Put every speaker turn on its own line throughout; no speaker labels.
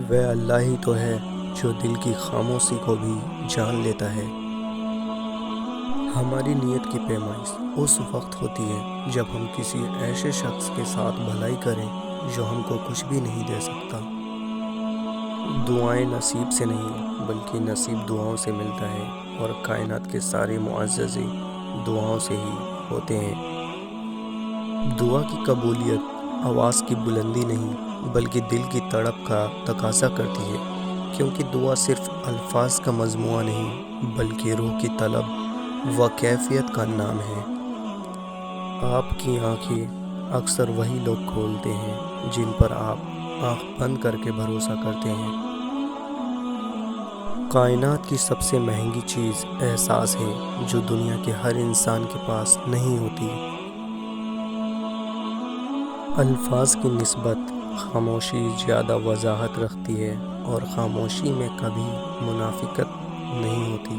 وہ اللہ ہی تو ہے جو دل کی خاموشی کو بھی جان لیتا ہے۔ ہماری نیت کی پیمائش اس وقت ہوتی ہے جب ہم کسی ایسے شخص کے ساتھ بھلائی کریں جو ہم کو کچھ بھی نہیں دے سکتا۔ دعائیں نصیب سے نہیں بلکہ نصیب دعاؤں سے ملتا ہے، اور کائنات کے سارے معجزے دعاؤں سے ہی ہوتے ہیں۔ دعا کی قبولیت آواز کی بلندی نہیں بلکہ دل کی تڑپ کا تقاضا کرتی ہے، کیونکہ دعا صرف الفاظ کا مجموعہ نہیں بلکہ روح کی طلب و کیفیت کا نام ہے۔ آپ کی آنکھیں اکثر وہی لوگ کھولتے ہیں جن پر آپ آنکھ بند کر کے بھروسہ کرتے ہیں۔ کائنات کی سب سے مہنگی چیز احساس ہے جو دنیا کے ہر انسان کے پاس نہیں ہوتی۔ الفاظ کی نسبت خاموشی زیادہ وضاحت رکھتی ہے، اور خاموشی میں کبھی منافقت نہیں ہوتی۔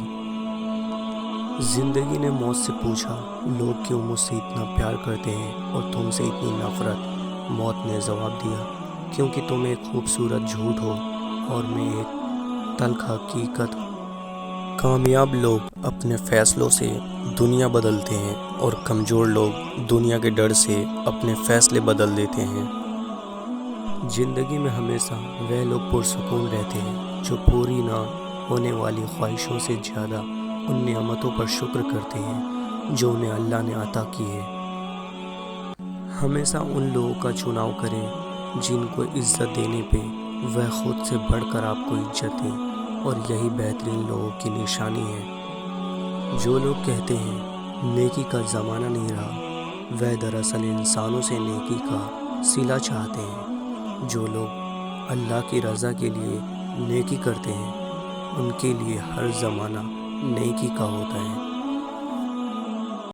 زندگی نے موت سے پوچھا، لوگ کیوں مجھ سے اتنا پیار کرتے ہیں اور تم سے اتنی نفرت؟ موت نے جواب دیا، کیونکہ تم ایک خوبصورت جھوٹ ہو اور میں ایک تلخ حقیقت ہوں۔ کامیاب لوگ اپنے فیصلوں سے دنیا بدلتے ہیں، اور کمزور لوگ دنیا کے ڈر سے اپنے فیصلے بدل دیتے ہیں۔ زندگی میں ہمیشہ وہ لوگ پرسکون رہتے ہیں جو پوری نہ ہونے والی خواہشوں سے زیادہ ان نعمتوں پر شکر کرتے ہیں جو انہیں اللہ نے عطا کی ہے۔ ہمیشہ ان لوگوں کا چناؤ کریں جن کو عزت دینے پہ وہ خود سے بڑھ کر آپ کو عزت دیں، اور یہی بہترین لوگوں کی نشانی ہے۔ جو لوگ کہتے ہیں نیکی کا زمانہ نہیں رہا، وہ دراصل انسانوں سے نیکی کا صلہ چاہتے ہیں۔ جو لوگ اللہ کی رضا کے لیے نیکی کرتے ہیں ان کے لیے ہر زمانہ نیکی کا ہوتا ہے۔